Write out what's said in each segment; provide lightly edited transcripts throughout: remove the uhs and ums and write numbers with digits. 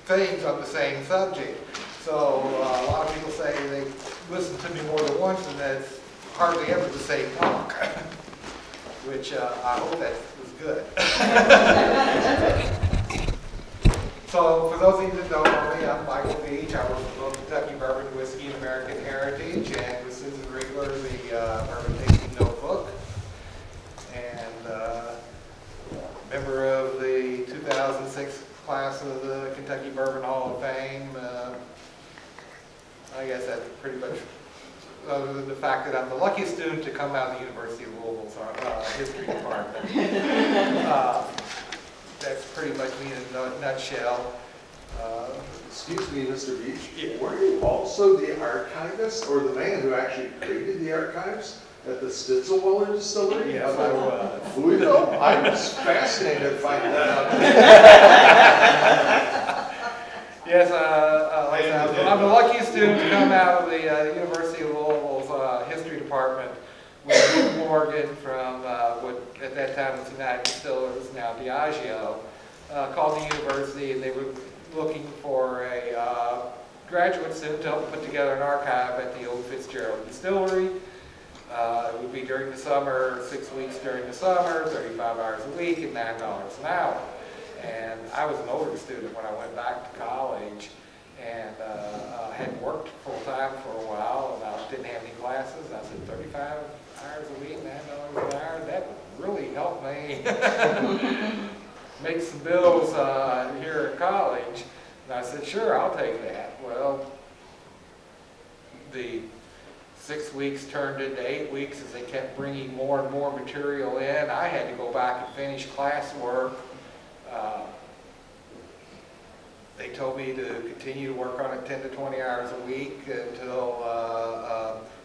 things on the same subject. So a lot of people say they listen to me more than once, and that's hardly ever the same talk, which I hope that was good. So for those of you that don't know me, I'm Micheal Veach. I work for Kentucky Bourbon Whiskey and American Heritage, and with Susan Riegler, the Bourbon Tasting Notebook, and member of the 2006 class of the Kentucky Bourbon Hall of Fame. I guess that's pretty much, other than the fact that I'm the luckiest student to come out of the University of Louisville's history department. That's pretty much me in a nutshell. Excuse me, Mr. Veach. Yeah. Were you also the archivist, or the man who actually created the archives at the Stitzelweller Distillery? Yes, I was. Louisville? I was fascinated finding that out. Yes, I'm the luckiest student to come out of the University of Louisville's history department with Morgan from what at that time was United Distillers, now Diageo, called the university, and they were looking for a graduate student to help put together an archive at the old Fitzgerald Distillery. It would be during the summer, 6 weeks during the summer, 35 hours a week, and $9 an hour. And I was an older student when I went back to college, and had worked full-time for a while, and I didn't have any classes. I said, 35 hours a week, $9 an hour, that would really help me make some bills here at college. And I said, sure, I'll take that. Well, the 6 weeks turned into 8 weeks as they kept bringing more and more material in. I had to go back and finish classwork. They told me to continue to work on it 10 to 20 hours a week until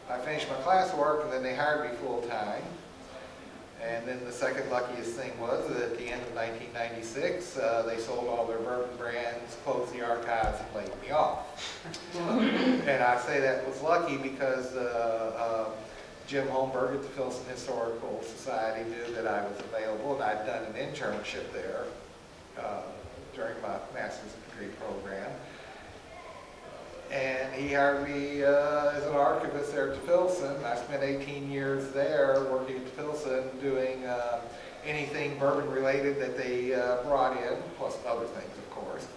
I finished my classwork, and then they hired me full-time. And then the second luckiest thing was that at the end of 1996, they sold all their bourbon brands, closed the archives, and laid me off. And I say that was lucky because Jim Holmberg at the Filson Historical Society knew that I was available, and I'd done an internship there during my master's degree program. And he hired me as an archivist there at the Filson. I spent 18 years there working at the Filson, doing anything bourbon related that they brought in, plus other things, of course.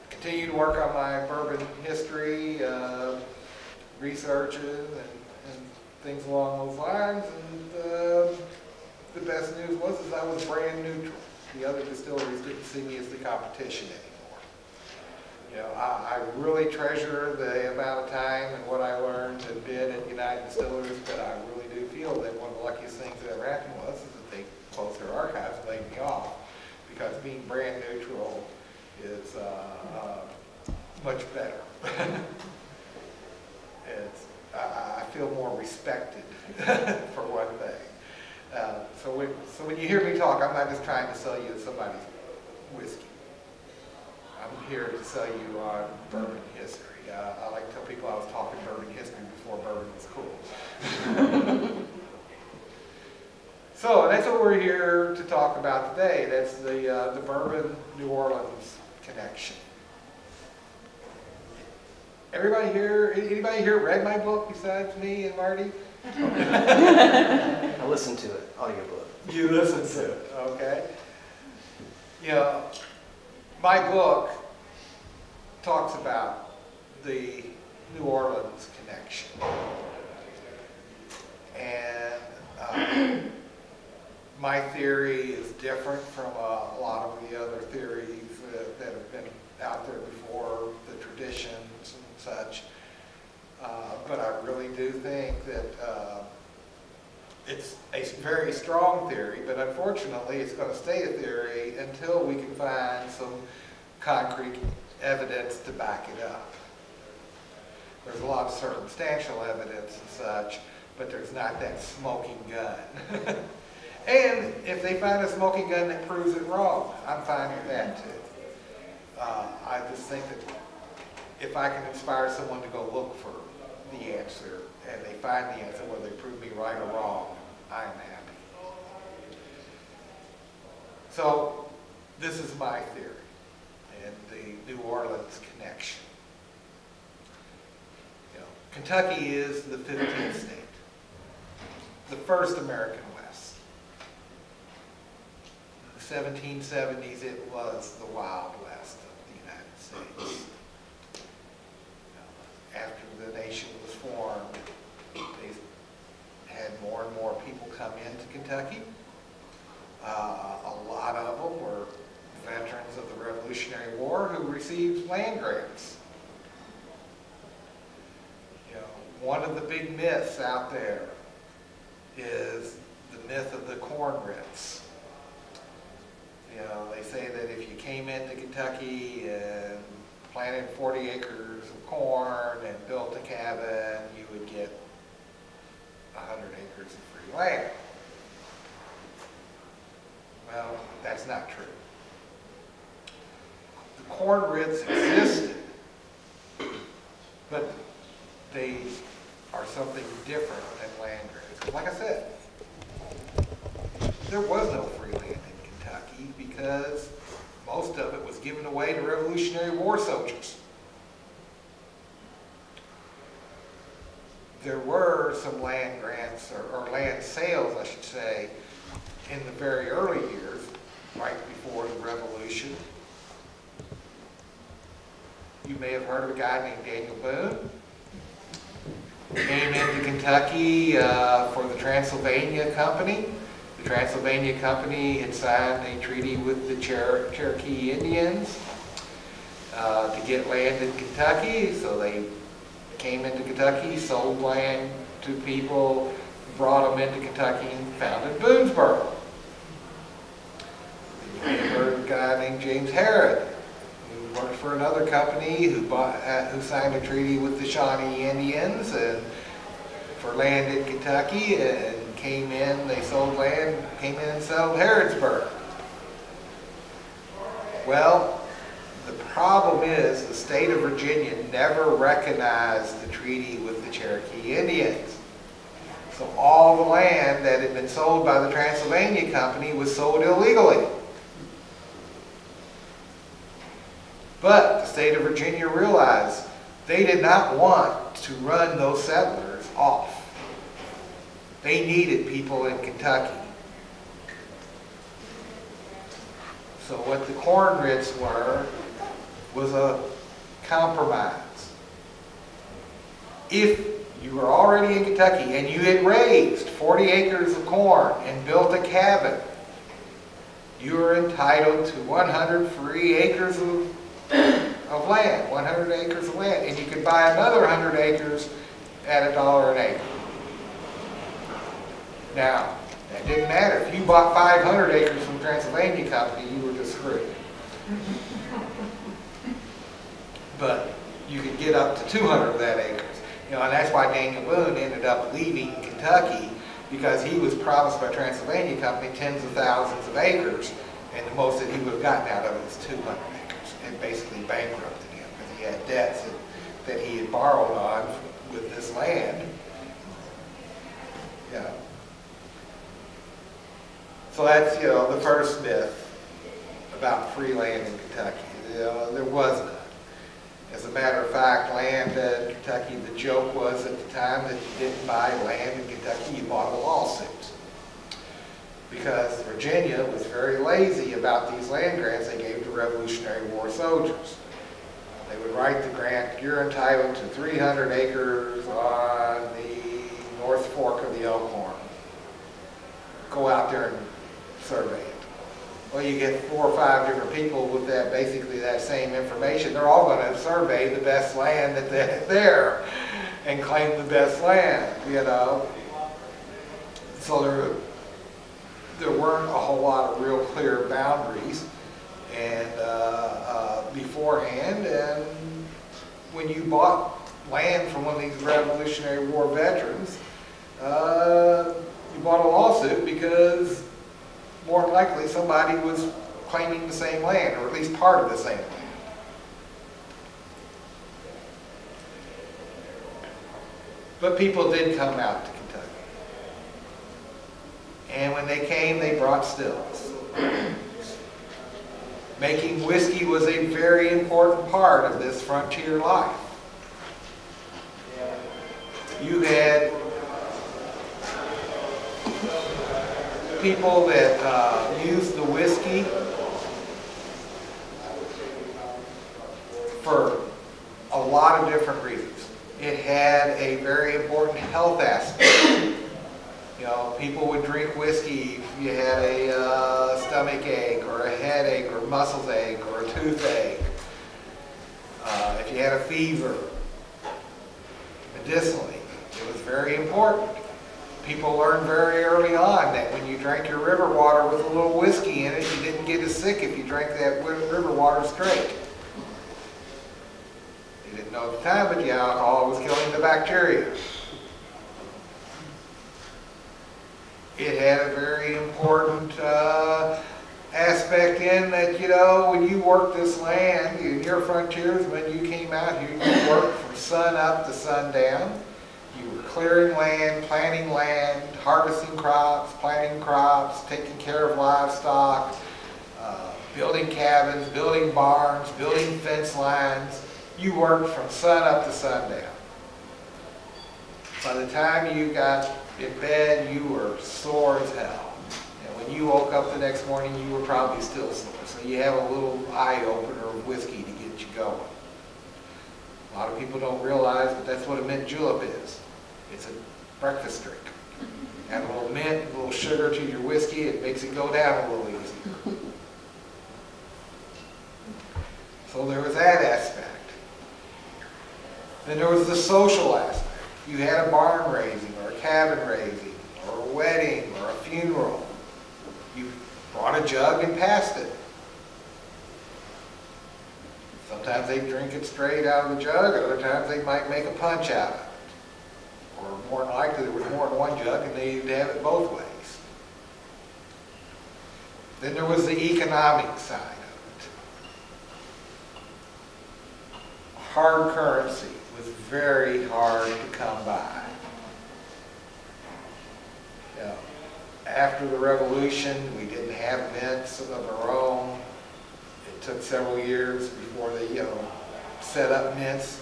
Continue to work on my bourbon history, researches, and things along those lines. And the best news was is I was brand neutral. The other distilleries didn't see me as the competition anymore. You know, I really treasure the amount of time and what I learned and did at United Distillers, but I really do feel that one of the luckiest things that ever happened was is that they closed their archives and laid me off, because being brand neutral is much better. I feel more respected for one thing. So when you hear me talk, I'm not just trying to sell you somebody's whiskey. I'm here to sell you on bourbon history. I like to tell people I was talking bourbon history before bourbon was cool. So that's what we're here to talk about today. That's the Bourbon New Orleans connection. Anybody here read my book besides me and Marty? I listened to it, audiobook. You listened to it, okay. You know, my book talks about the New Orleans connection. And my theory is different from a lot of the other theories that have been out there before, the traditions and such. But I really do think that it's a very strong theory, but unfortunately it's going to stay a theory until we can find some concrete evidence to back it up. There's a lot of circumstantial evidence and such, but there's not that smoking gun. And if they find a smoking gun that proves it wrong, I'm fine with that too. I just think that if I can inspire someone to go look for the answer, and they find the answer, whether they prove me right or wrong, I am happy. So this is my theory. and the New Orleans connection. You know, Kentucky is the 15th state, the first American West. In the 1770s, it was the Wild West of the United States. After the nation was formed, they had more and more people come into Kentucky. A lot of them were veterans of the Revolutionary War who received land grants. You know, one of the big myths out there is the myth of the corn writs. You know, they say that if you came into Kentucky and planted 40 acres of corn and built a cabin, you would get 100 acres of free land. Well, that's not true. The corn writs existed, but they are something different than land grants. Like I said, there was no free land in Kentucky because most of it was given away to Revolutionary War soldiers. There were some land grants, or land sales, I should say, in the very early years, right before the Revolution. You may have heard of a guy named Daniel Boone. He came into Kentucky for the Transylvania Company. The Transylvania Company had signed a treaty with the Cherokee Indians to get land in Kentucky, so they came into Kentucky, sold land to people, brought them into Kentucky, and founded Boonesboro. You may have heard of a guy named James Harrod, who worked for another company who signed a treaty with the Shawnee Indians and for land in Kentucky, and came in, they sold land, came in and settled Harrodsburg. Well, the problem is the state of Virginia never recognized the treaty with the Cherokee Indians. So all the land that had been sold by the Transylvania Company was sold illegally. But the state of Virginia realized they did not want to run those settlers off. They needed people in Kentucky. So what the corn writs were was a compromise. If you were already in Kentucky and you had raised 40 acres of corn and built a cabin, you were entitled to 100 free acres of land, 100 acres of land, and you could buy another 100 acres at $1 an acre. Now, that didn't matter. If you bought 500 acres from the Transylvania Company, you were just screwed. But you could get up to 200 of that acres. You know, and that's why Daniel Boone ended up leaving Kentucky, because he was promised by Transylvania Company tens of thousands of acres, and the most that he would have gotten out of it was 200 acres. It basically bankrupted him because he had debts that he had borrowed on with this land. Yeah. So that's, you know, the first myth about free land in Kentucky. You know, there was none. As a matter of fact, land in Kentucky, the joke was at the time that you didn't buy land in Kentucky, you bought a lawsuit. Because Virginia was very lazy about these land grants they gave to Revolutionary War soldiers. They would write the grant, you're entitled to 300 acres on the North Fork of the Elkhorn. Go out there and survey it. Well, you get 4 or 5 different people with that, basically that same information. They're all going to survey the best land that's there and claim the best land, you know. So there weren't a whole lot of real clear boundaries and beforehand. And when you bought land from one of these Revolutionary War veterans, you bought a lawsuit because more than likely somebody was claiming the same land, or at least part of the same land. But people did come out to Kentucky. And when they came, they brought stills. Making whiskey was a very important part of this frontier life. You had people that used the whiskey for a lot of different reasons. It had a very important health aspect. You know, people would drink whiskey if you had a stomach ache or a headache or muscles ache or a toothache. If you had a fever, medicinally, it was very important. People learned very early on that when you drank your river water with a little whiskey in it, you didn't get as sick if you drank that river water straight. They didn't know at the time, but the alcohol was killing the bacteria. It had a very important aspect in that, you know, when you worked this land, in your frontiers, when you came out here, you worked from sun up to sundown. You were clearing land, planting land, harvesting crops, planting crops, taking care of livestock, building cabins, building barns, building fence lines. You worked from sun up to sundown. By the time you got in bed, you were sore as hell. And when you woke up the next morning, you were probably still sore. So you have a little eye opener of whiskey to get you going. A lot of people don't realize, but that's what a mint julep is. It's a breakfast drink. Add a little mint, a little sugar to your whiskey, it makes it go down a little easier. So there was that aspect. Then there was the social aspect. You had a barn raising or a cabin raising or a wedding or a funeral. You brought a jug and passed it. Sometimes they drink it straight out of the jug, other times they might make a punch out of it. Or more than likely there was more than one jug and they'd have it both ways. Then there was the economic side of it. Hard currency was very hard to come by. You know, after the Revolution, we didn't have mints of our own. It took several years before they, you know, set up mints.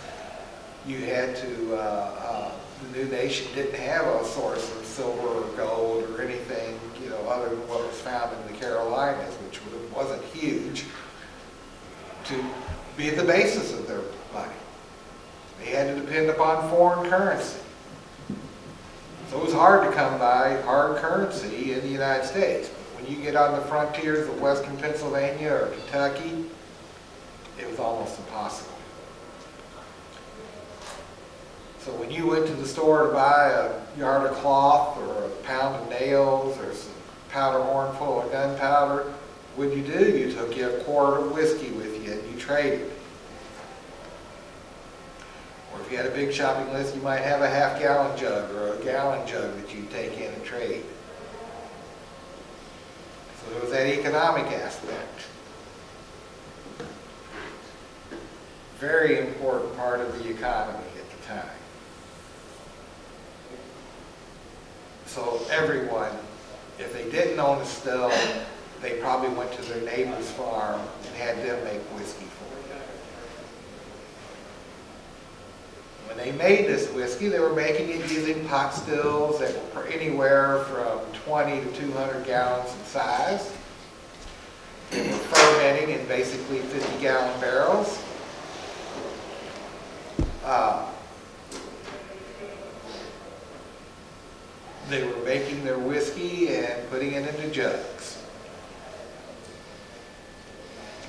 You had to, the new nation didn't have a source of silver or gold or anything, you know, other than what was found in the Carolinas, which wasn't huge, to be the basis of their money. They had to depend upon foreign currency. So it was hard to come by hard currency in the United States. But when you get on the frontiers of western Pennsylvania or Kentucky, it was almost impossible. So when you went to the store to buy a yard of cloth or a pound of nails or some powder horn full of gunpowder, what did you do? You took you a quart of whiskey with you and you traded. Or if you had a big shopping list, you might have a half-gallon jug or a gallon jug that you take in and trade. So there was that economic aspect. Very important part of the economy at the time. So everyone, if they didn't own a still, they probably went to their neighbor's farm and had them make whiskey for them. When they made this whiskey, they were making it using pot stills that were anywhere from 20 to 200 gallons in size. They were fermenting in basically 50-gallon barrels. They were making their whiskey and putting it into jugs.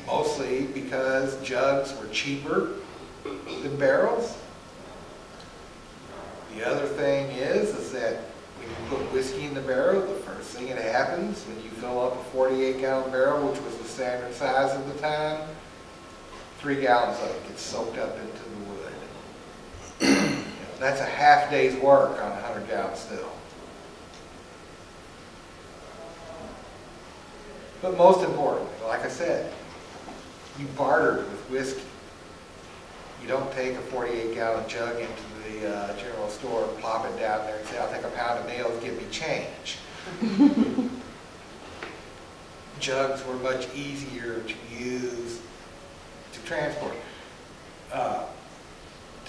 Mostly because jugs were cheaper than barrels. The other thing is that when you put whiskey in the barrel, the first thing that happens when you fill up a 48-gallon barrel, which was the standard size of the time, 3 gallons of it gets soaked up into the wood. That's a half day's work on a 100-gallon still. But most importantly, like I said, you bartered with whiskey. You don't take a 48-gallon jug into the general store and plop it down there and say, I'll take a pound of nails, give me change. jugs were much easier to use to transport, to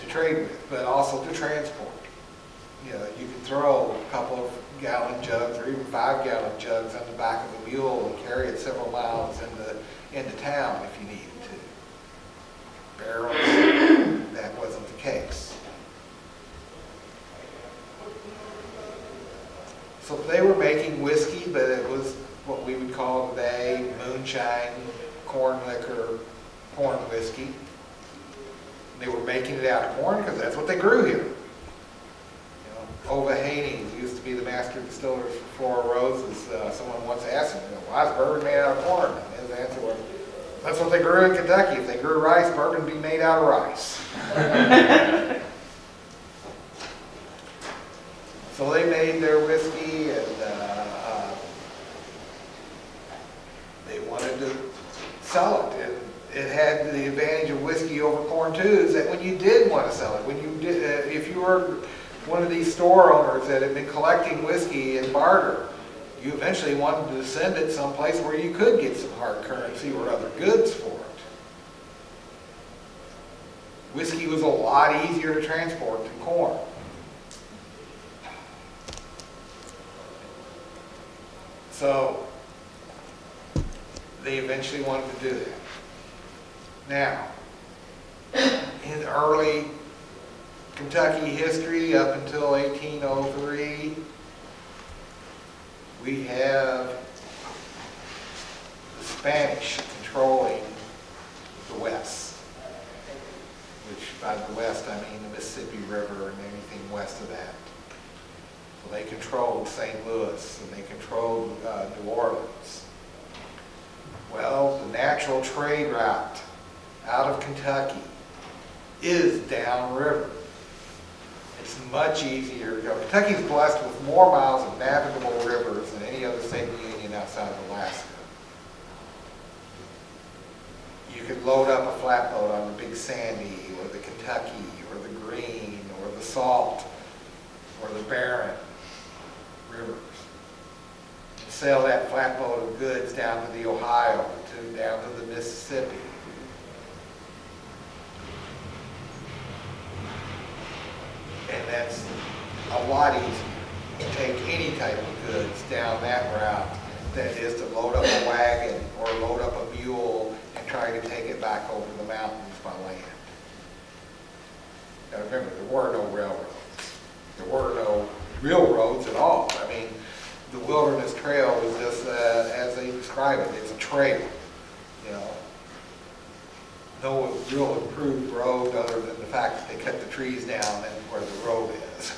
trade with, but also to transport. You know, you can throw a couple of gallon jugs or even 5-gallon jugs on the back of a mule and carry it several miles into town if you needed to. Barrels, that wasn't the case. So they were making whiskey, but it was what we would call today moonshine, corn liquor, corn whiskey. They were making it out of corn because that's what they grew here. Ova Haney used to be the master distiller for Four Roses. Someone once asked him, why is bourbon made out of corn? And his answer was, that's what they grew in Kentucky. If they grew rice, bourbon would be made out of rice. So they made their whiskey, and they wanted to sell it. And it had the advantage of whiskey over corn too, is that when you did want to sell it, when you did, if you were one of these store owners that had been collecting whiskey in barter, you eventually wanted to send it someplace where you could get some hard currency or other goods for it. Whiskey was a lot easier to transport than corn. So they eventually wanted to do that. Now, in early Kentucky history up until 1803, we have the Spanish controlling the West, which by the West I mean the Mississippi River and anything west of that. So they controlled St. Louis and they controlled New Orleans. Well, the natural trade route out of Kentucky is downriver. It's much easier to go. Kentucky is blessed with more miles of navigable rivers than any other state in the Union outside of Alaska. You could load up a flatboat on the Big Sandy, or the Kentucky, or the Green, or the Salt, or the Barren rivers, and sail that flatboat of goods down to the Ohio, down to the Mississippi. And that's a lot easier to take any type of goods down that route than it is to load up a wagon or load up a mule and try to take it back over the mountains by land. Now remember, there were no railroads. There were no real roads at all. I mean, the Wilderness Trail was just, as they describe it, it's a trail, you know. No real improved road other than the fact that they cut the trees down and where the road is.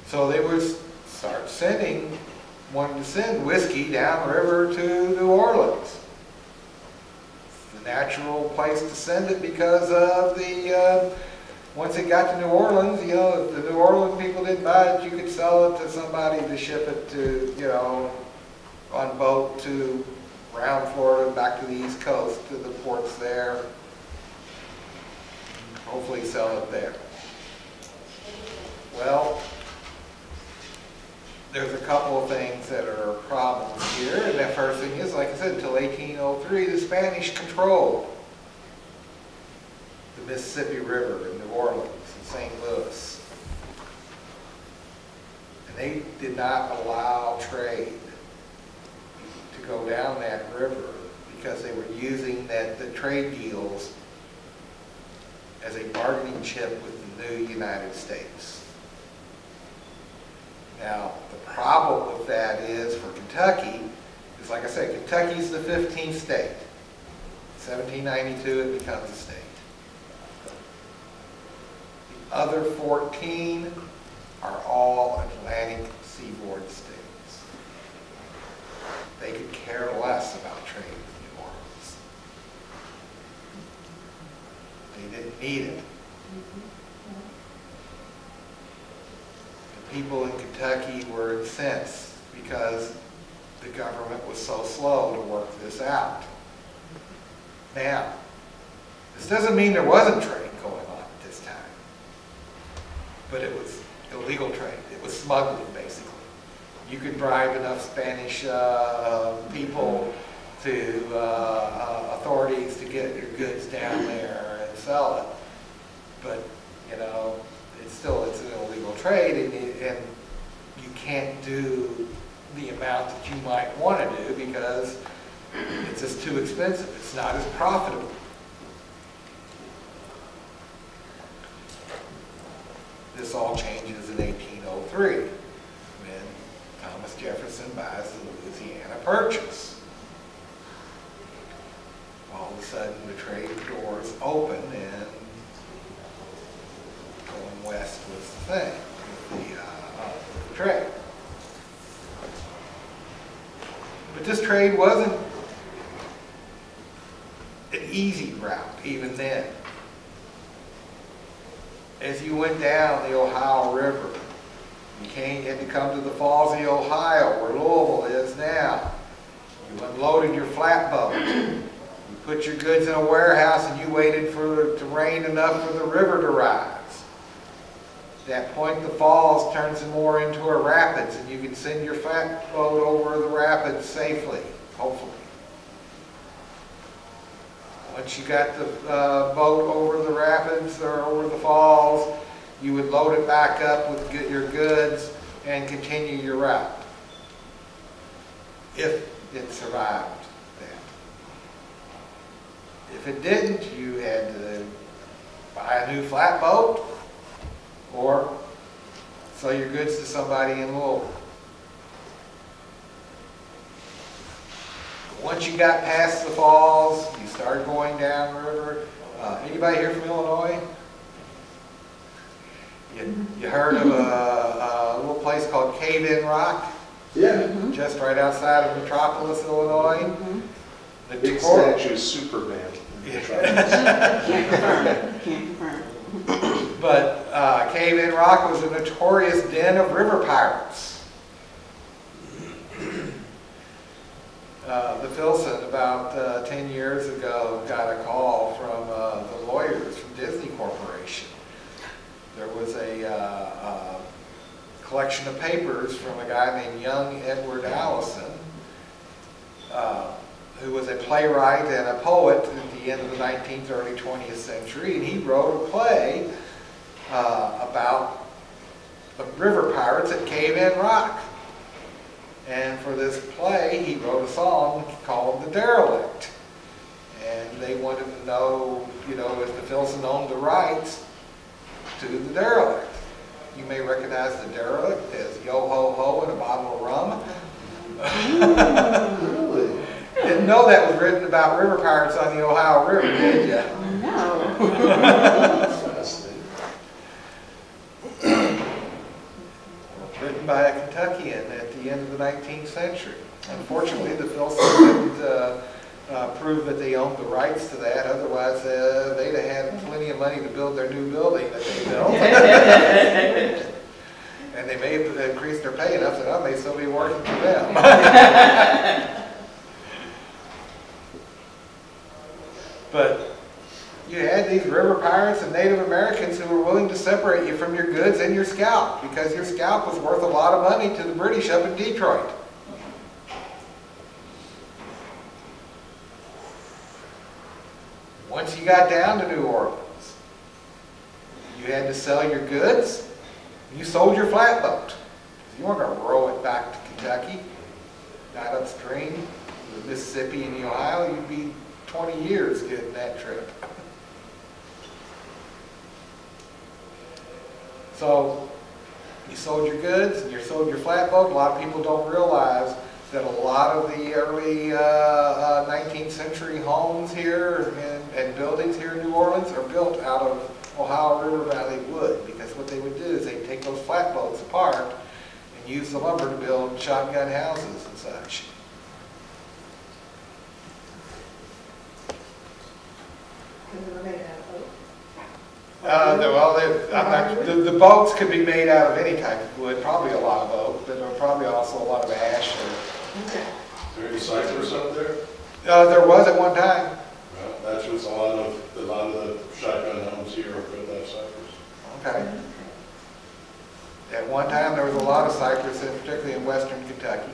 So they would start wanting to send whiskey downriver to New Orleans. It's the natural place to send it because of the, once it got to New Orleans, you know, if the New Orleans people didn't buy it, you could sell it to somebody to ship it to, you know, on boat to around Florida, back to the East Coast, to the ports there. Hopefully sell it there. Well, there's a couple of things that are problems here. And that first thing is, like I said, until 1803, the Spanish controlled the Mississippi River in New Orleans and St. Louis. And they did not allow trade to go down that river because they were using the trade deals as a bargaining chip with the new United States. Now, the problem with that is for Kentucky, is like I said, Kentucky's the 15th state. 1792 it becomes a state. The other 14 are all Atlantic seaboard states. They could care less about trade with New Orleans. They didn't need it. The people in Kentucky were incensed because the government was so slow to work this out. Now, this doesn't mean there wasn't trade going on at this time, but it was illegal trade. It was smuggling, You could bribe enough Spanish people to authorities to get your goods down there and sell it. But, you know, it's an illegal trade, and you can't do the amount that you might want to do because it's just too expensive. It's not as profitable. This all changes in 1803 when Thomas Jefferson buys the Louisiana Purchase. All of a sudden the trade doors open and going west was the thing with the trade. But this trade wasn't an easy route even then. As you went down the Ohio River, you had to come to the Falls of the Ohio, where Louisville is now. You unloaded your flatboat. You put your goods in a warehouse and you waited for it to rain enough for the river to rise. At that point, the falls turns more into a rapids, and you can send your flatboat over the rapids safely, hopefully. Once you got the boat over the rapids or over the falls, you would load it back up with your goods and continue your route, if it survived then. If it didn't, you had to buy a new flatboat or sell your goods to somebody in Louisville. Once you got past the falls, you started going downriver. Anybody here from Illinois? You heard of a little place called Cave-In Rock? Yeah. Just right outside of Metropolis, Illinois. The Big statue of Superman in Metropolis. Can't confirm. But Cave-In Rock was a notorious den of river pirates. The Filson, about 10 years ago, got a call from the lawyers from Disney Corporation. There was a collection of papers from a guy named young Edward Allison, who was a playwright and a poet at the end of the 19th, early 20th century, and he wrote a play about the river pirates at Cave-In Rock. And for this play, he wrote a song called The Derelict. And they wanted to know, you know, if the Filson owned the rights to The Derelict. You may recognize The Derelict as Yo Ho Ho and a bottle of rum. Really? Didn't know that was written about river pirates on the Ohio River, did you? No. That's fascinating. Written by a Kentuckian at the end of the 19th century. Unfortunately, the Filson didn't prove that they owned the rights to that. Otherwise, they'd have had plenty of money to build their new building that they built. And they may have increased their pay enough that I may still be working for them. But you had these river pirates and Native Americans who were willing to separate you from your goods and your scalp, because your scalp was worth a lot of money to the British up in Detroit. Once you got down to New Orleans, you had to sell your goods. You sold your flatboat. You weren't going to row it back to Kentucky, not upstream, the Mississippi and the Ohio. You'd be 20 years getting that trip. So you sold your goods and you sold your flatboat. A lot of people don't realize that a lot of the early 19th century homes here and buildings here in New Orleans are built out of Ohio River Valley wood, because what they would do is they'd take those flatboats apart and use the lumber to build shotgun houses and such. The boats could be made out of any type of wood, probably a lot of oak, but there were probably also a lot of ash. Is there any cypress up there? There was at one time. Well, that's what's a lot of the shotgun homes here are built out of cypress. Okay. At one time, there was a lot of cypress, particularly in western Kentucky.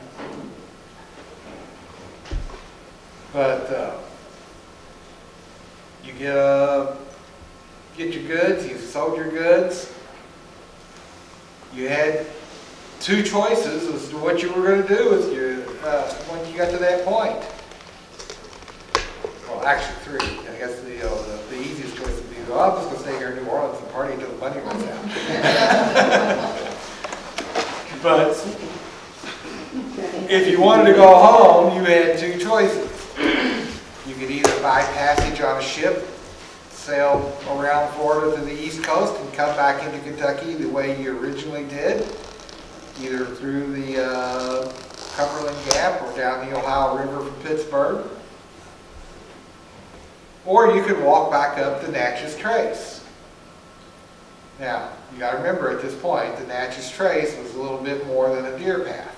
But you get your goods, you sold your goods. You had two choices as to what you were going to do with your when you got to that point. Well, actually three. I guess the easiest choice would be, well, I'm just going to stay here in New Orleans and party until the money runs out. But if you wanted to go home, you had two choices. You could either buy passage on a ship, sail around Florida to the East Coast, and come back into Kentucky the way you originally did, either through the Cumberland Gap or down the Ohio River from Pittsburgh. Or you could walk back up the Natchez Trace. Now, you got to remember at this point, the Natchez Trace was a little bit more than a deer path.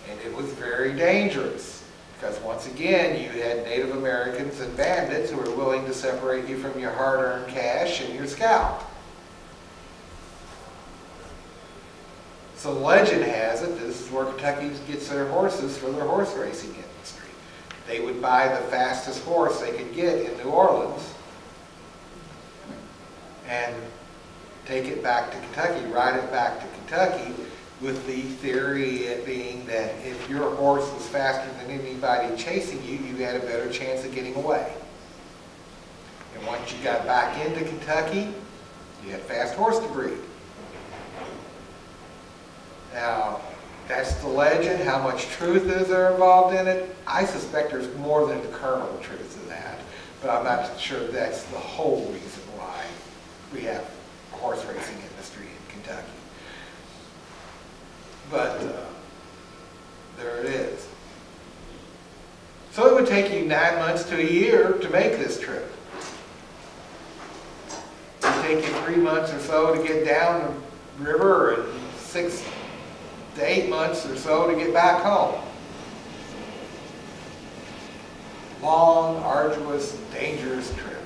And it was very dangerous because once again, you had Native Americans and bandits who were willing to separate you from your hard-earned cash and your scalp. So legend has it, this is where Kentucky gets their horses for their horse racing industry. They would buy the fastest horse they could get in New Orleans and take it back to Kentucky, ride it back to Kentucky, with the theory it being that if your horse was faster than anybody chasing you, you had a better chance of getting away. And once you got back into Kentucky, you had fast horse to breed. Now, that's the legend. How much truth is there involved in it? I suspect there's more than the kernel of truth in that, but I'm not sure that's the whole reason why we have a horse racing industry in Kentucky. But there it is. So it would take you 9 months to a year to make this trip. It would take you 3 months or so to get down the river and 6 to 8 months or so to get back home. Long, arduous, dangerous trip.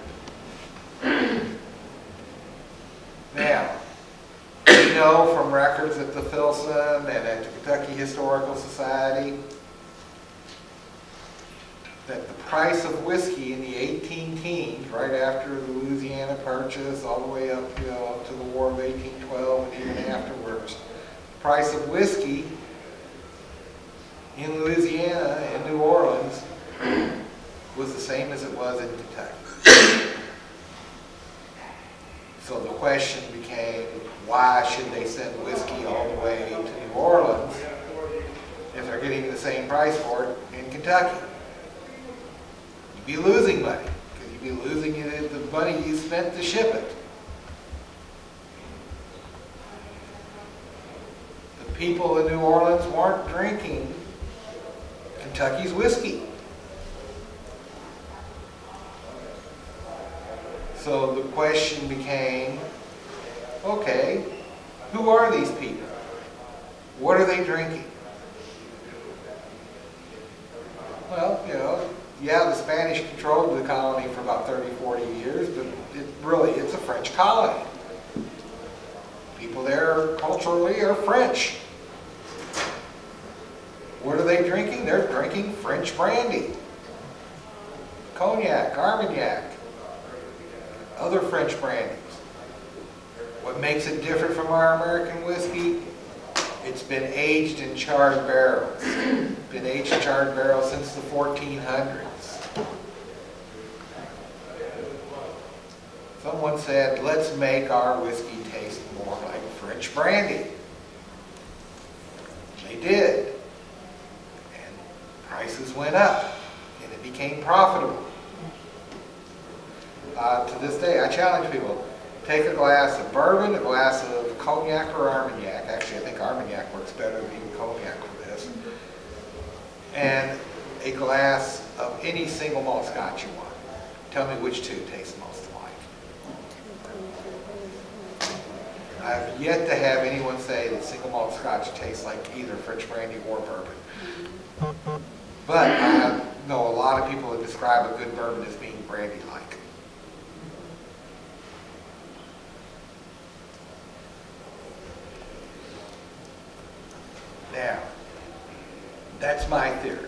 Now, we know from records at the Filson and at the Kentucky Historical Society that the price of whiskey in the 18 teens, right after the Louisiana Purchase, all the way up, up to the War of 1812 and even afterwards, the price of whiskey in Louisiana and New Orleans was the same as it was in Kentucky. So the question became, why should they send whiskey all the way to New Orleans if they're getting the same price for it in Kentucky? You'd be losing money, because you'd be losing the money you spent to ship it. The people in New Orleans weren't drinking Kentucky's whiskey. So the question became, okay, who are these people? What are they drinking? Well, yeah, the Spanish controlled the colony for about 30, 40 years, but it's a French colony. People there culturally are French. What are they drinking? They're drinking French brandy, cognac, Armagnac, other French brandies. What makes it different from our American whiskey? It's been aged in charred barrels. Been aged in charred barrels since the 1400s. Someone said, let's make our whiskey taste more like French brandy. They did. And prices went up, and it became profitable. To this day, I challenge people, take a glass of bourbon, a glass of cognac or Armagnac. Actually, I think Armagnac works better than even cognac for this. And a glass of any single malt scotch you want. Tell me which two taste most alike. I've yet to have anyone say that single malt scotch tastes like either French brandy or bourbon. But I know a lot of people that describe a good bourbon as being brandy-like. That's my theory.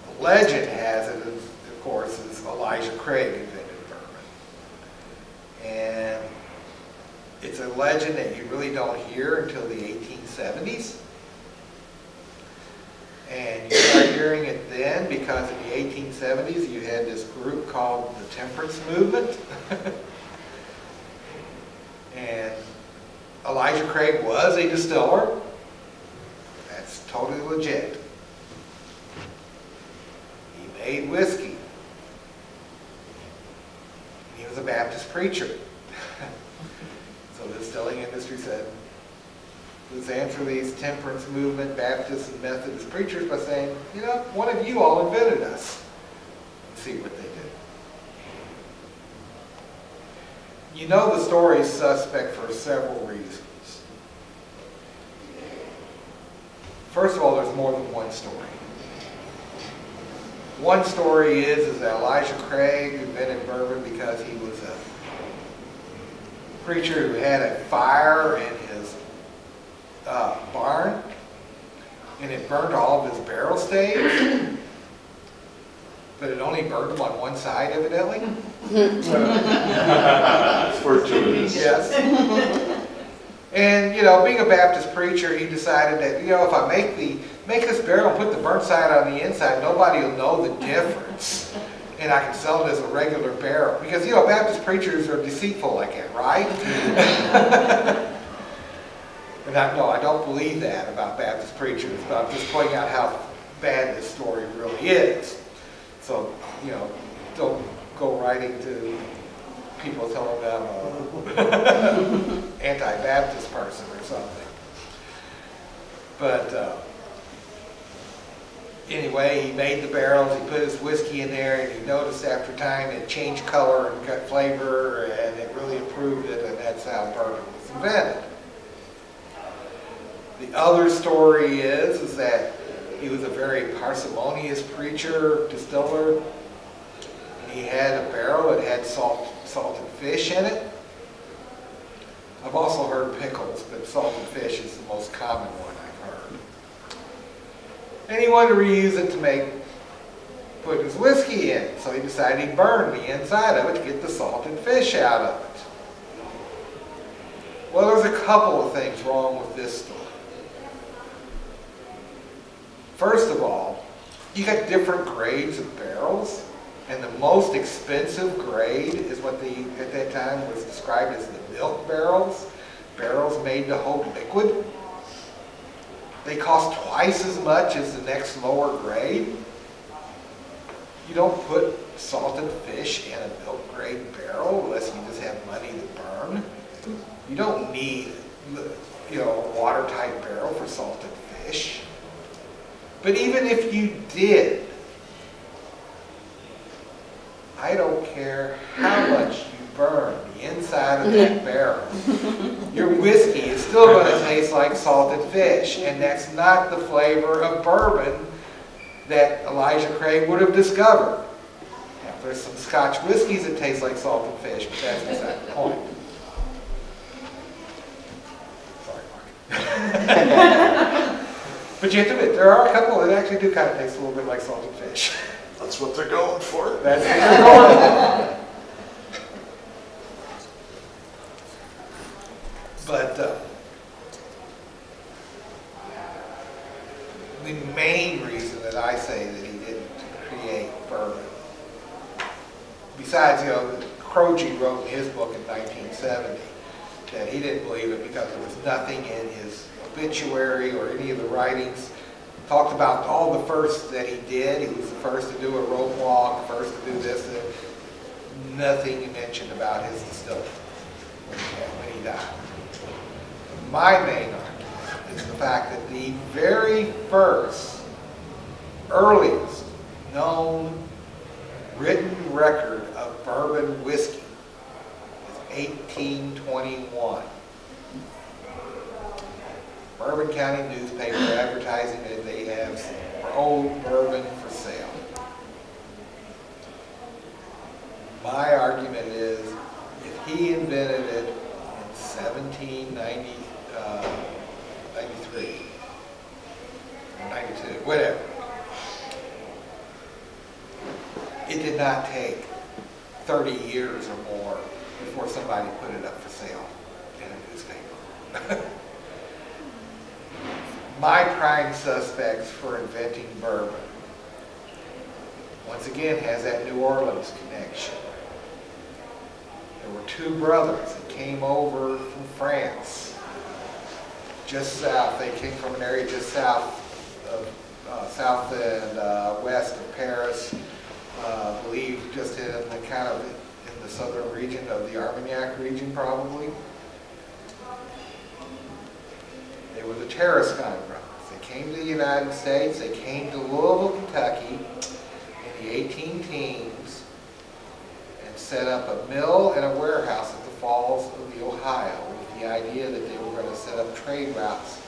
The legend has it, of course, is Elijah Craig invented bourbon. And it's a legend that you really don't hear until the 1870s. And you start hearing it then because in the 1870s you had this group called the Temperance Movement. And Elijah Craig was a distiller. That's totally legit. He made whiskey. He was a Baptist preacher. So the distilling industry said, let's answer these temperance movement Baptist and Methodist preachers by saying, you know, one of you all invented us. And see what they did. You know the story is suspect for several reasons. First of all, there's more than one story. One story is that Elijah Craig invented bourbon because he was a preacher who had a fire in his barn, and it burned all of his barrel staves, but it only burned them on one side, evidently. Fortuitous. Yes. And, you know, being a Baptist preacher, he decided that, you know, if I make this barrel and put the burnt side on the inside, nobody will know the difference. And I can sell it as a regular barrel. Because, you know, Baptist preachers are deceitful like that, right? And I don't believe that about Baptist preachers, but I'm just pointing out how bad this story really is. So, you know, don't go writing to people telling them I'm an anti-Baptist person or something. But anyway, he made the barrels, he put his whiskey in there, and he noticed after time it changed color and got flavor, and it really improved it, and that's how bourbon was invented. The other story is that he was a very parsimonious preacher, distiller, and he had a barrel that had salted fish in it. I've also heard pickles, but salted fish is the most common one I've heard. And he wanted to reuse it to put his whiskey in, so he decided he'd burn the inside of it to get the salted fish out of it. Well, there's a couple of things wrong with this story. First of all, you got different grades of barrels, and the most expensive grade is what at that time was described as the milk barrels, barrels made to hold liquid. They cost twice as much as the next lower grade. You don't put salted fish in a milk grade barrel unless you just have money to burn. You don't need, you know, a watertight barrel for salted fish. But even if you did, I don't care how much you burn the inside of that barrel, your whiskey is still going to taste like salted fish, and that's not the flavor of bourbon that Elijah Craig would have discovered. Now, there's some Scotch whiskeys that taste like salted fish, but that's beside the point. Sorry, Mark. But you have to admit, there are a couple that actually do kind of taste a little bit like salted fish. That's what they're going for. That's what they're going for. But the main reason that I say that he didn't create bourbon, besides, you know, Croce wrote in his book in 1970 that he didn't believe it because there was nothing in his obituary or any of the writings talked about all the firsts that he did. He was the first to do a rope walk, first to do this. Nothing mentioned about his distilling when he died. My main argument is the fact that the very first, earliest known written record of bourbon whiskey is 1821. Bourbon County newspaper advertising that they have old bourbon for sale. My argument is, if he invented it in 1793 or 92, did not take 30 years or more before somebody put it up for sale in a newspaper. My prime suspects for inventing bourbon, once again, has that New Orleans connection. There were two brothers that came over from France, just south. They came from an area just south and west of Paris, I believe just in the kind of in the southern region of the Armagnac region, probably. They were the Tarascon brothers. They came to the United States. They came to Louisville, Kentucky in the 18-teens and set up a mill and a warehouse at the Falls of the Ohio with the idea that they were going to set up trade routes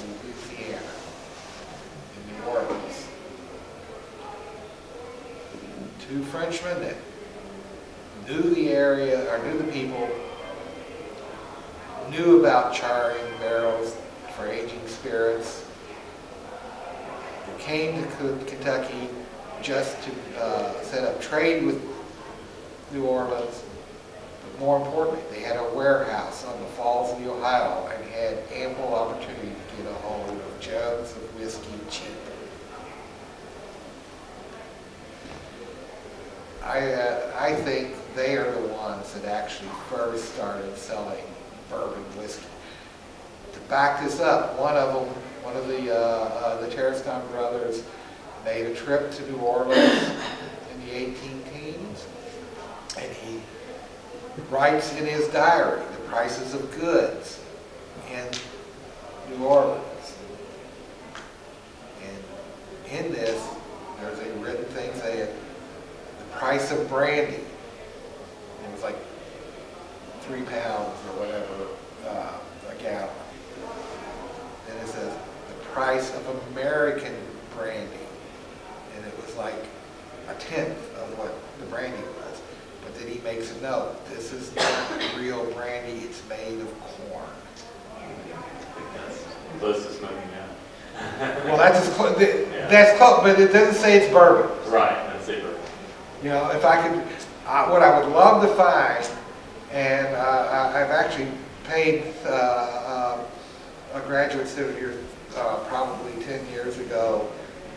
in Louisiana, in New Orleans. Two Frenchmen that knew the area, or knew the people, knew about charring barrels for aging spirits. They came to Kentucky just to set up trade with New Orleans, but more importantly, they had a warehouse on the Falls of the Ohio and had ample opportunity to get a hold of jugs of whiskey cheap. I think they are the ones that actually first started selling bourbon whiskey. To back this up, one of the Tarascon brothers made a trip to New Orleans in the 18-teens, and he writes in his diary the prices of goods in New Orleans. And in this, there's a written thing saying the price of brandy. It was like 3 pounds or whatever a gallon. Then it says the price of American brandy, and it was like a tenth of what the brandy was. But then he makes a note: this is not real brandy; it's made of corn. Close to smoking now. Well, that's as close. That's close, but it doesn't say it's bourbon. Right, that's it. You know, if I could, what I would love to find, and I've actually paid a graduate student here probably 10 years ago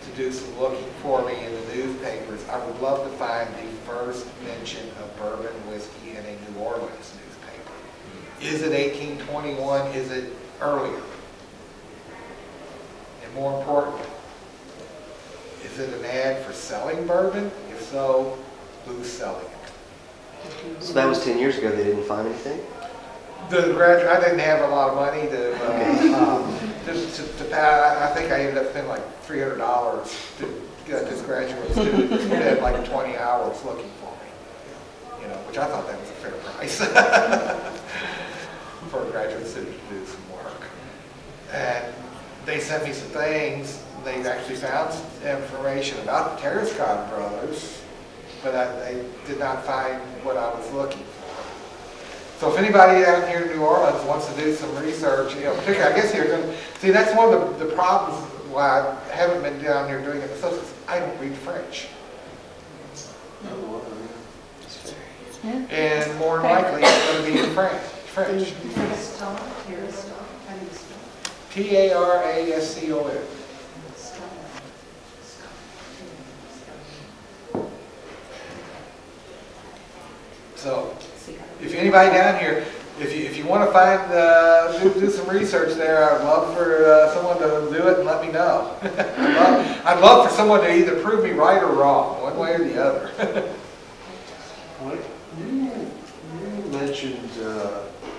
to do some looking for me in the newspapers. I would love to find the first mention of bourbon whiskey in a New Orleans newspaper. Is it 1821? Is it earlier? And more importantly, is it an ad for selling bourbon? If so, who's selling it? So that was 10 years ago. They didn't find anything? The graduate, I didn't have a lot of money to pay. I think I ended up spending like $300 to get this graduate student who spent like 20 hours looking for me. You know, which I thought that was a fair price for a graduate student to do some work. And they sent me some things. They actually found some information about the Tarascon brothers, but they did not find what I was looking for. So if anybody out here in New Orleans wants to do some research, you know, particularly, I guess here, see, that's one of the problems why I haven't been down here doing it myself, is I don't read French. And more than likely, it's going to be in French. Tarascon. So, if anybody down here, if you want to find, do some research there, I'd love for someone to do it and let me know. I'd love for someone to either prove me right or wrong, one way or the other. You mentioned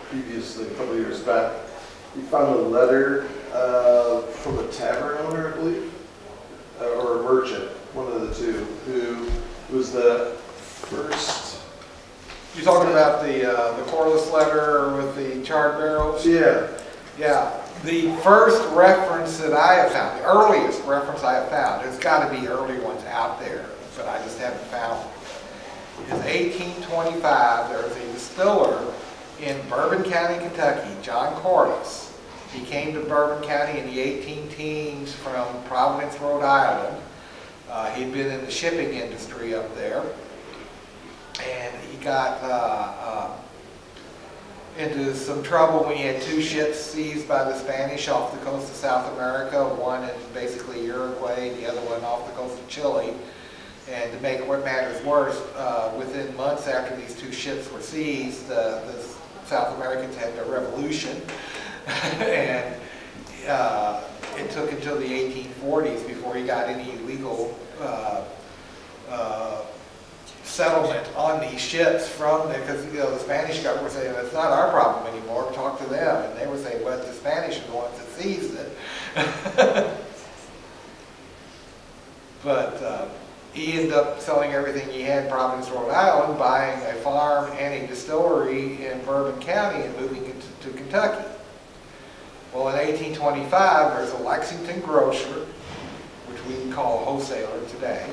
previously, a couple of years back, you found a letter from a tavern owner, I believe, or a merchant, one of the two, who was the first. You're talking about the Corliss letter with the charred barrels? Yeah. Yeah. The first reference that I have found, the earliest reference I have found, there's got to be early ones out there, but I just haven't found them, is 1825. There was a distiller in Bourbon County, Kentucky, John Corliss. He came to Bourbon County in the 18-teens from Providence, Rhode Island. He'd been in the shipping industry up there. and he got into some trouble when he had two ships seized by the Spanish off the coast of South America, one in basically Uruguay, the other one off the coast of Chile. And to make what matters worse, within months after these two ships were seized, the South Americans had a revolution, and it took until the 1840s before he got any legal settlement on these ships from them, because the Spanish government were saying, it's not our problem anymore, talk to them. And they were saying, but the Spanish are the ones that seized it. But he ended up selling everything he had in Providence, Rhode Island, buying a farm and a distillery in Bourbon County and moving it to Kentucky. Well, in 1825, there's a Lexington grocer, which we can call a wholesaler today,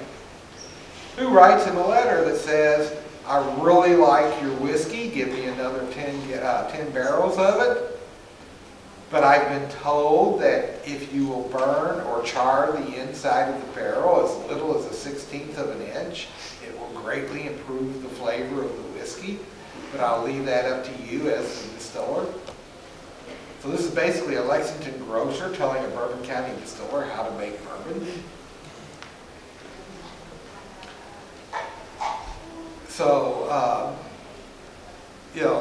who writes him a letter that says, I really like your whiskey, give me another 10 barrels of it, but I've been told that if you will burn or char the inside of the barrel as little as a 1/16 of an inch, it will greatly improve the flavor of the whiskey, but I'll leave that up to you as the distiller. So this is basically a Lexington grocer telling a Bourbon County distiller how to make bourbon. So,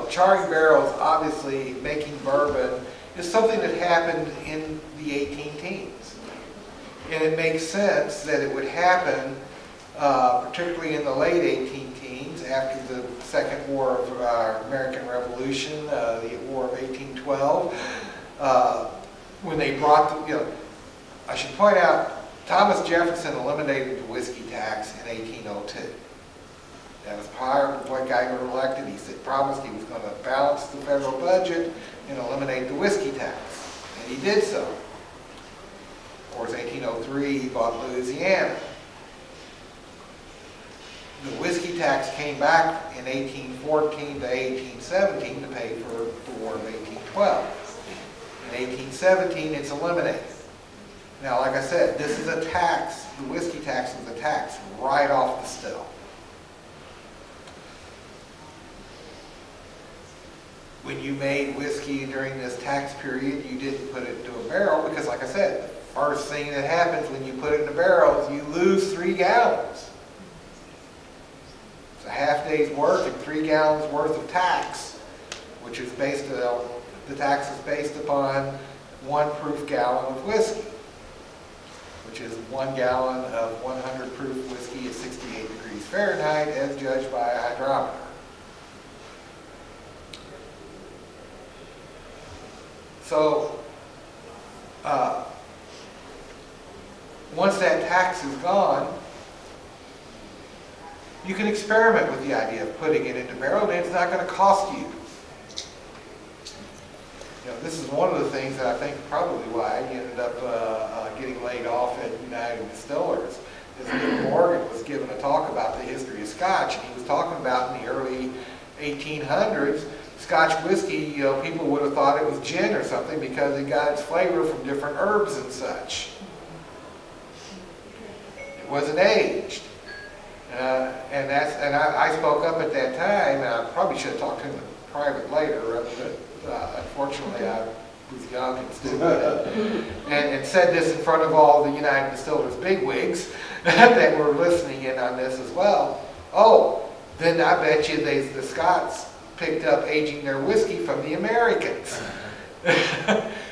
charring barrels, obviously making bourbon, is something that happened in the 18 teens. And it makes sense that it would happen, particularly in the late 18 teens, after the Second War of American Revolution, the War of 1812, when they brought I should point out, Thomas Jefferson eliminated the whiskey tax in 1802. That was prior to what guy got elected. He said, promised he was going to balance the federal budget and eliminate the whiskey tax. And he did so. Of course, 1803, he bought Louisiana. The whiskey tax came back in 1814 to 1817 to pay for the War of 1812. In 1817, it's eliminated. Now, like I said, this is a tax. The whiskey tax is a tax right off the still. When you made whiskey during this tax period, you didn't put it into a barrel because, like I said, the first thing that happens when you put it in a barrel is you lose 3 gallons. It's a half day's work and 3 gallons worth of tax, which is based on, the tax is based upon 1 proof gallon of whiskey, which is 1 gallon of 100 proof whiskey at 68 degrees Fahrenheit as judged by a hydrometer. So, once that tax is gone, you can experiment with the idea of putting it into barrel, and it's not going to cost you. This is one of the things that I think probably why he ended up getting laid off at United Distillers. Is Nick Morgan was giving a talk about the history of Scotch, and he was talking about in the early 1800s, Scotch whiskey, people would have thought it was gin or something because it got its flavor from different herbs and such. It wasn't aged. And I spoke up at that time, and I probably should have talked to him in private later, but unfortunately I was young and stupid, and said this in front of all the United Distillers bigwigs that were listening in on this as well. Oh, then I bet you the Scots picked up aging their whiskey from the Americans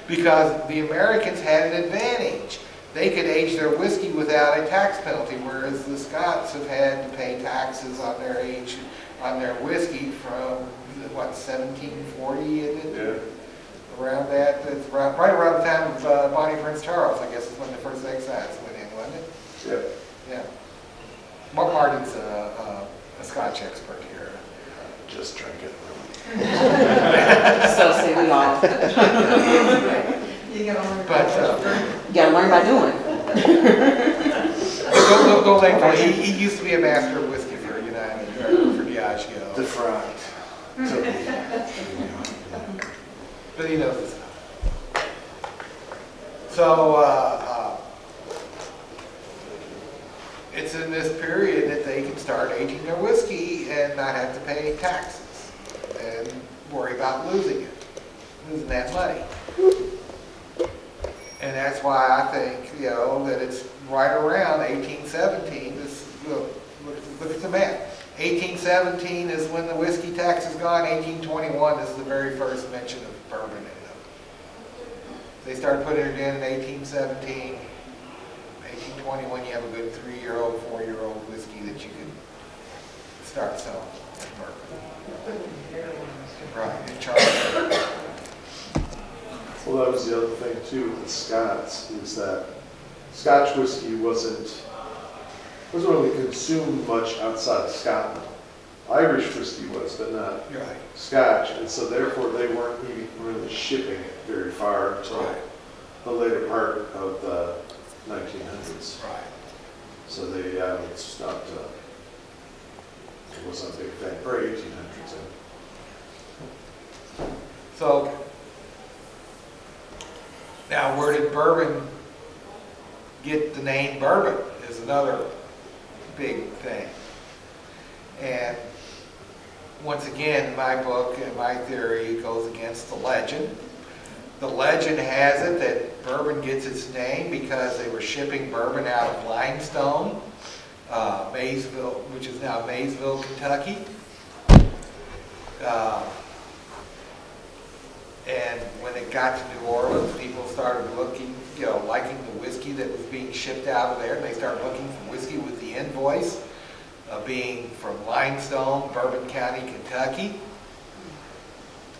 because the Americans had an advantage. They could age their whiskey without a tax penalty, whereas the Scots have had to pay taxes on their whiskey from what, 1740? Yeah. Around that, it's right around the time of Bonnie Prince Charles, I guess, is when the first excise went in, wasn't it? Yeah. Yeah. Mark Martin's a Scotch expert here. Just drink it. So say we all. You gotta learn by doing. Don't think for it. He used to be a master of whiskey for United, for Diageo. Defract. But he knows his stuff. So, it's in this period that they can start aging their whiskey and not have to pay taxes and worry about losing that money. And that's why I think, you know, that it's right around 1817. Look at the map. 1817 is when the whiskey tax is gone. 1821 is the very first mention of bourbon in it. They started putting it in 1817. 1821, you have a good 3-year-old, 4-year-old whiskey that you can start selling as bourbon. Right, in Charlotte. Well, that was the other thing too with the Scots, is that Scotch whiskey wasn't really consumed much outside of Scotland. Irish whiskey was, but not Right. Scotch, and so therefore they weren't even really shipping it very far until Right. the later part of the 1900s. Right. So they, it's not, it wasn't a big thing, or 1800s. So, now where did bourbon get the name bourbon is another big thing. And once again, my book and my theory goes against the legend. The legend has it that bourbon gets its name because they were shipping bourbon out of Limestone, Maysville, which is now Maysville, Kentucky. And when it got to New Orleans, people started looking, you know, liking the whiskey that was being shipped out of there. And they started looking for whiskey with the invoice being from Limestone, Bourbon County, Kentucky.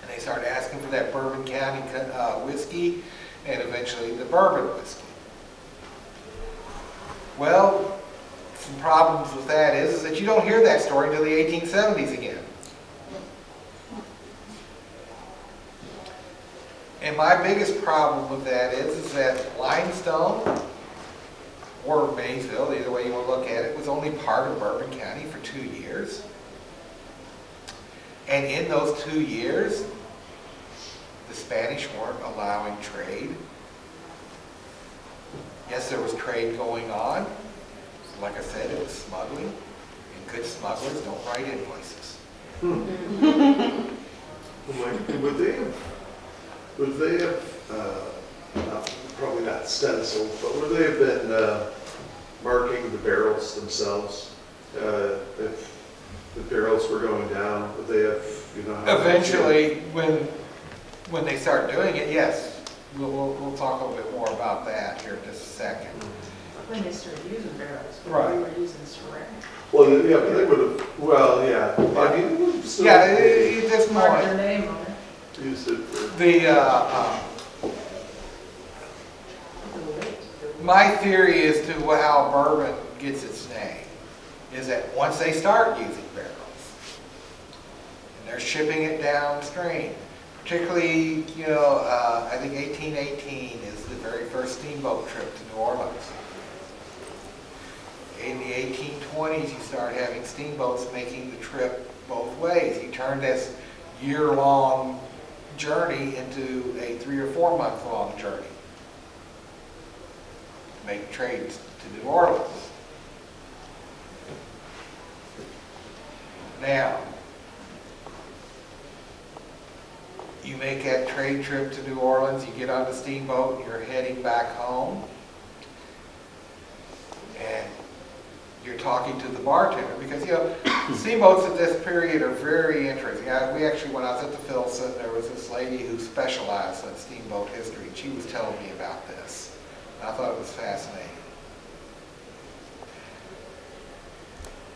And they started asking for that Bourbon County whiskey and eventually the bourbon whiskey. Well, some problems with that is that you don't hear that story until the 1870s again. And my biggest problem with that is that Limestone, or Maysville, either way you want to look at it, was only part of Bourbon County for 2 years. And in those 2 years, the Spanish weren't allowing trade. Yes, there was trade going on. Like I said, it was smuggling. And good smugglers don't write invoices. Would they have, probably not stenciled, but would they have been marking the barrels themselves? If the barrels were going down, would they have, you know? Eventually, when they start doing it, yes. We'll talk a little bit more about that here in just a second. When they started using barrels, Right. we were using ceramic. Well, yeah, but they would have, well, yeah. I mean, it would have still Yeah, at this Mark their point, name on it. used it for, my theory as to how bourbon gets its name is that once they start using barrels and they're shipping it downstream, particularly, you know, I think 1818 is the very first steamboat trip to New Orleans. In the 1820s, you start having steamboats making the trip both ways. You turn this year-long journey into a 3 or 4 month long journey to make trades to New Orleans. Now, you make that trade trip to New Orleans, you get on the steamboat, and you're heading back home, and you're talking to the bartender, because, you know, steamboats at this period are very interesting. We actually, when I was at the Filson, there was this lady who specialized in steamboat history, and she was telling me about this. And I thought it was fascinating.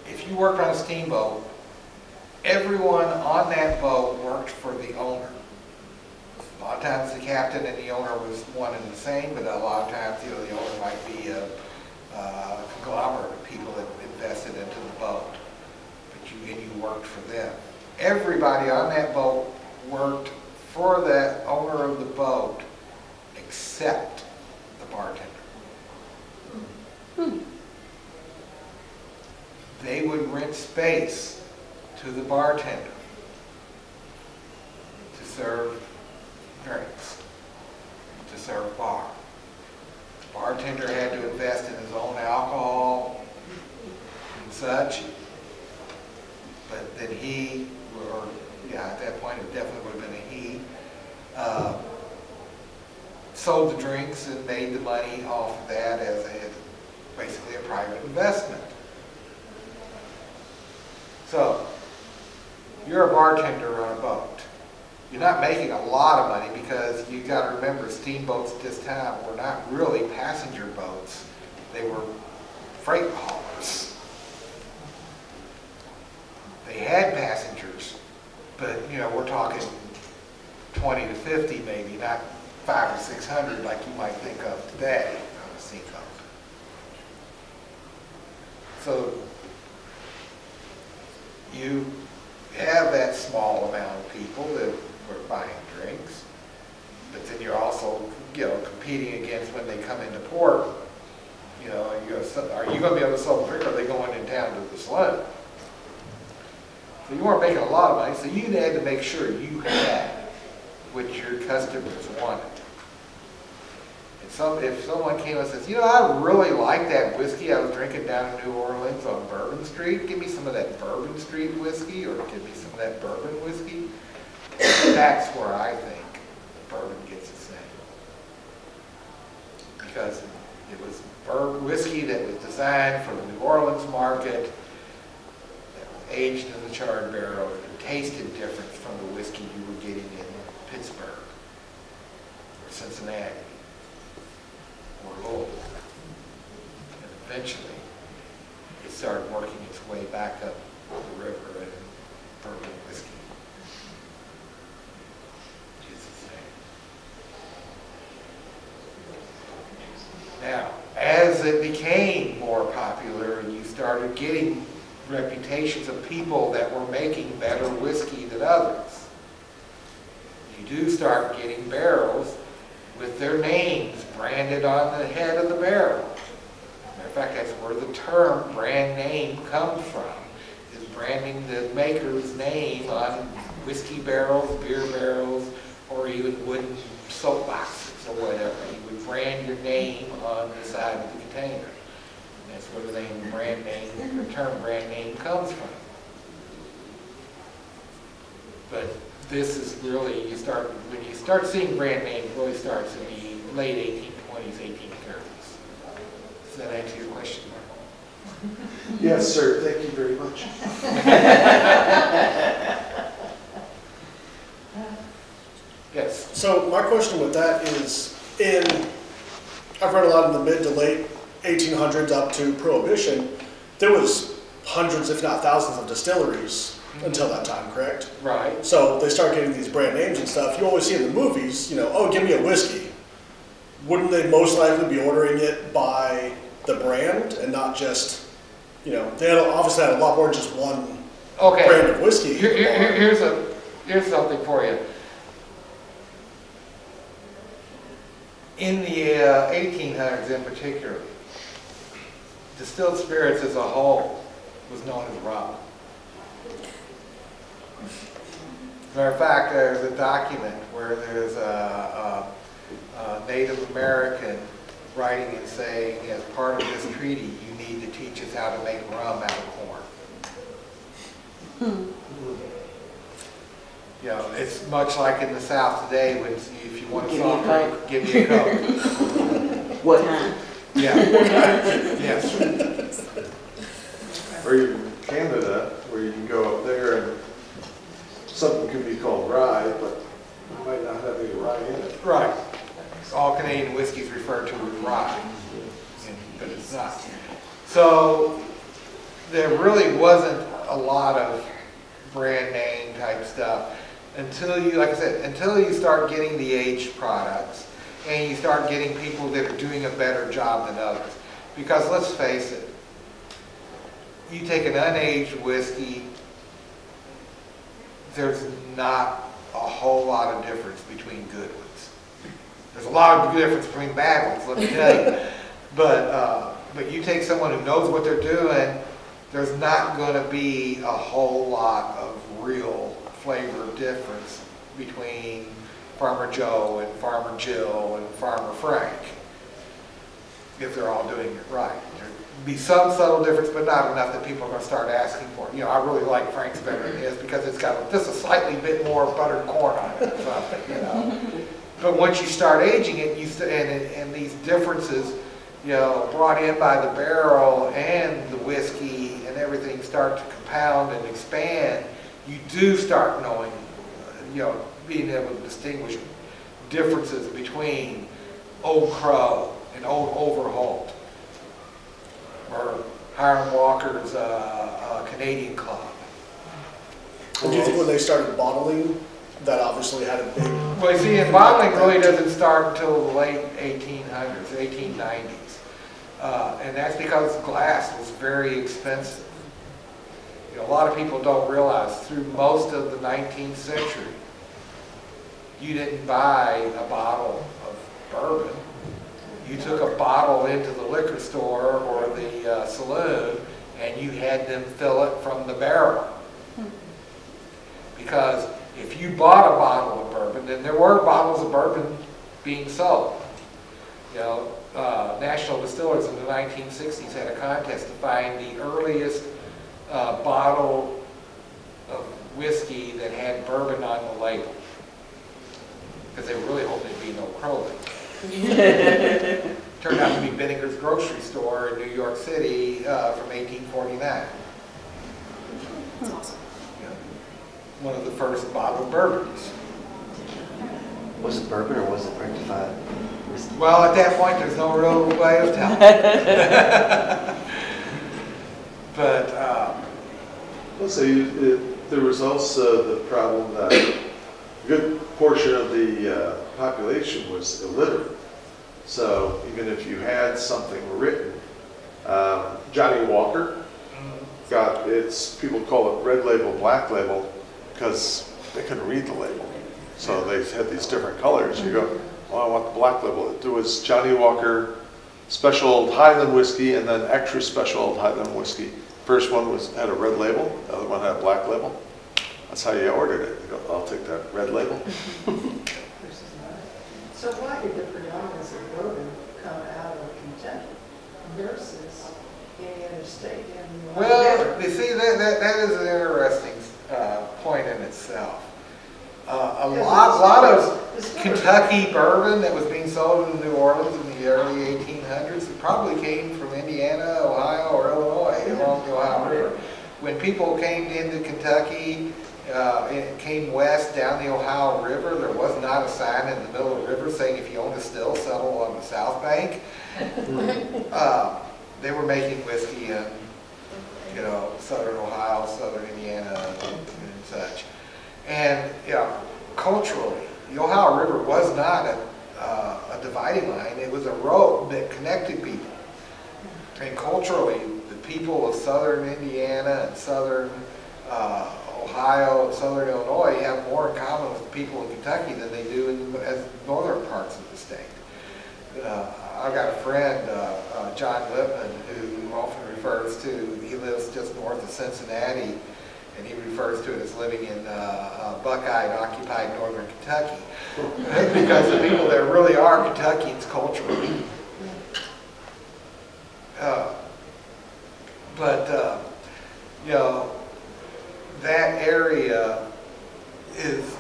If you worked on a steamboat, everyone on that boat worked for the owner. A lot of times the captain and the owner was one and the same, but a lot of times, you know, the owner might be a conglomerate of people that invested into the boat, but you worked for them. Everybody on that boat worked for that owner of the boat, except the bartender. They would rent space to the bartender to serve drinks, to serve bar. The bartender had to invest in his own alcohol, such. But then he, or yeah, at that point it definitely would have been a he, sold the drinks and made the money off of that as basically a private investment. So, you're a bartender on a boat. You're not making a lot of money because you got to remember steamboats at this time were not really passenger boats. They were freight haulers. They had passengers, but you know, we're talking 20 to 50 maybe, not 500 or 600 like you might think of today on a seacoast. So you have that small amount of people that were buying drinks, but then you're also, you know, competing against when they come into port. You know, are you going to be able to sell a drink, or are they going in town to the saloon? So you weren't making a lot of money, so you had to make sure you had what your customers wanted. And so if someone came and says, you know, I really like that whiskey I was drinking down in New Orleans on Bourbon Street, give me some of that Bourbon Street whiskey, or give me some of that bourbon whiskey, that's where I think bourbon gets its name. Because it was whiskey that was designed for the New Orleans market, aged in the charred barrel, and tasted different from the whiskey you were getting in Pittsburgh, or Cincinnati, or Louisville. And eventually, it started working its way back up the river and bourbon whiskey is the same. Now, as it became more popular and you started getting reputations of people that were making better whiskey than others, you do start getting barrels with their names branded on the head of the barrel. Matter of fact, that's where the term brand name comes from, is branding the maker's name on whiskey barrels, beer barrels, or even wooden soap boxes or whatever. You would brand your name on the side of the container. That's where the name brand name, the term brand name comes from. But this is really, when you start seeing brand names, it really starts in the late 1820s, 1830s. Does that answer your question, Mark? Yes, sir. Thank you very much. Yes. So my question with that is, I've read a lot in the mid to late 1800s up to Prohibition, there was hundreds, if not thousands, of distilleries until that time, correct? Right. So they start getting these brand names and stuff. You always see in the movies, you know, oh, give me a whiskey. Wouldn't they most likely be ordering it by the brand and not just, you know, they obviously had a lot more than just one brand of whiskey. Here's something for you. In the 1800s in particular, distilled spirits as a whole was known as rum. As a matter of fact, there's a document where there's a Native American writing and saying, as part of this treaty, you need to teach us how to make rum out of corn. You know, it's much like in the South today when if you want a soft drink, give me a Coke. What kind? Yeah. Yes. Or even Canada, where you can go up there and something could be called rye, but it might not have any rye in it. Right. All Canadian whiskey is referred to as rye, but it's not. So there really wasn't a lot of brand name type stuff until you, like I said, until you start getting the aged products and you start getting people that are doing a better job than others. Because let's face it, you take an unaged whiskey, there's not a whole lot of difference between good ones. There's a lot of difference between bad ones, let me tell you. But you take someone who knows what they're doing, there's not going to be a whole lot of real flavor difference between Farmer Joe and Farmer Jill and Farmer Frank if they're all doing it right. There'd be some subtle difference, but not enough that people are going to start asking for it. You know, I really like Frank's better than his because it's got just a slightly bit more buttered corn on it or something, you know. But once you start aging it, and these differences, you know, brought in by the barrel and the whiskey and everything start to compound and expand, you do start knowing, you know, being able to distinguish differences between Old Crow and Old Overholt, or Hiram Walker's Canadian Club. And do you think when they started bottling, that obviously had a big... Well, you see, and bottling really doesn't start until the late 1800s, 1890s. And that's because glass was very expensive. You know, a lot of people don't realize through most of the 19th century, you didn't buy a bottle of bourbon. You took a bottle into the liquor store or the saloon and you had them fill it from the barrel. Because if you bought a bottle of bourbon, then there were bottles of bourbon being sold. You know, National Distillers in the 1960s had a contest to find the earliest bottle of whiskey that had bourbon on the label. Because they were really hoping it'd be no Crow. Turned out to be Vinegar's grocery store in New York City from 1849. That's awesome. Yeah. One of the first bottled bourbons. Was it bourbon or was it rectified whiskey? Well, at that point, there's no real way of telling. But Let's say there was also the problem that a good portion of the population was illiterate. So even if you had something written, Johnny Walker got people call it red label, black label, because they couldn't read the label. So they had these different colors. You go, well, I want the black label. There was Johnny Walker Special Old Highland Whiskey and then Extra Special Old Highland Whiskey. First one had a red label, the other one had a black label. That's how you ordered it. You go, I'll take that red label. So why did the predominance of bourbon come out of Kentucky versus any other state? well, you see, that is an interesting point in itself. A lot of Kentucky bourbon that was being sold in New Orleans in the early 1800s probably came from Indiana, Ohio, or Illinois along the Ohio River. When people came into Kentucky, it came west down the Ohio River, there was not a sign in the middle of the river saying if you own a still, settle on the south bank. They were making whiskey in, you know, southern Ohio, southern Indiana, and such. And, you know, culturally, the Ohio River was not a dividing line. It was a road that connected people. And culturally, the people of southern Indiana and southern Ohio and southern Illinois have more in common with the people in Kentucky than they do in the northern parts of the state. I've got a friend, John Lippman, who often refers to, he lives just north of Cincinnati, and he refers to it as living in Buckeye-occupied northern Kentucky. Because the people there really are Kentuckians culturally. You know, that area is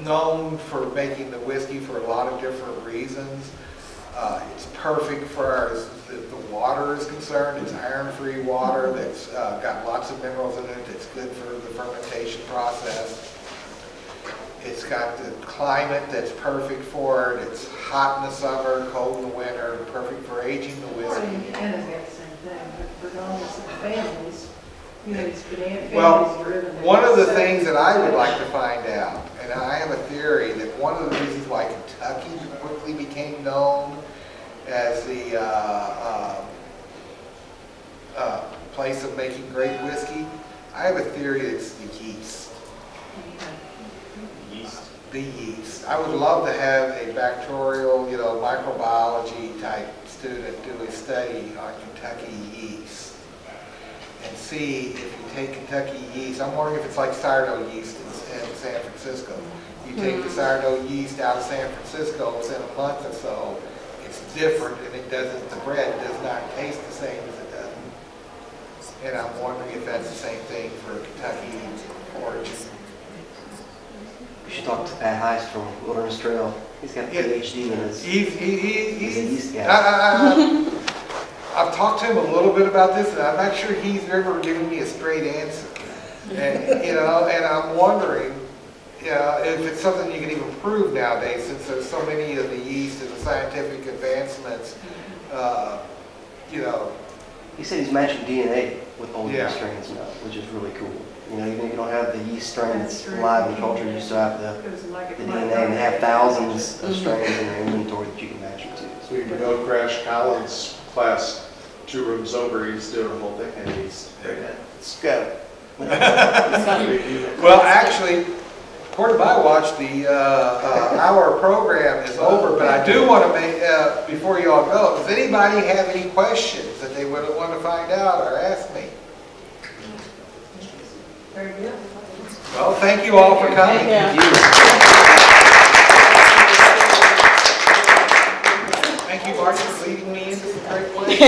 known for making the whiskey for a lot of different reasons. It's perfect for as the water is concerned. It's iron-free water that's got lots of minerals in it. It's good for the fermentation process. It's got the climate that's perfect for it. It's hot in the summer, cold in the winter, perfect for aging the whiskey. Indiana's got the same thing, but predominance of families, you know, these banana Well, families are in one of the things that I would like to find out, and I have a theory that one of the reasons why Kentucky quickly became known as the place of making great whiskey, I have a theory it's the yeast. Yeast. The yeast. I would love to have a bacterial, you know, microbiology type student do a study on Kentucky yeast and see if you take Kentucky yeast. I'm wondering if it's like sourdough yeast in San Francisco. You take the sourdough yeast out of San Francisco within a month or so, it's different, and it doesn't. The bread does not taste the same as it does And I'm wondering if that's the same thing for Kentucky origin. You should talk to Pat Heist from Wilderness Trail. He's got a PhD in his. He's a yeast guy. I've talked to him a little bit about this, and I'm not sure he's ever given me a straight answer. And and I'm wondering, if it's something you can even prove nowadays, since there's so many of the yeast and the scientific advancements. He said he's matching DNA with old Yeah. yeast strains now, which is really cool. Even if you don't have the yeast strain that's alive in culture, you still have the DNA, and they have thousands of strains in your inventory that you can match them to. So you can go crash Collins' class 2 rooms over, he's doing a whole thing, and he's great at it. Let's go. Well, actually, according to my watch, the hour program is over, but I do want to make, before you all go, does anybody have any questions that they would want to find out or ask me? Very good. Well, thank you all for coming. Thank you. Thank you, Mark, for leading me into some great places.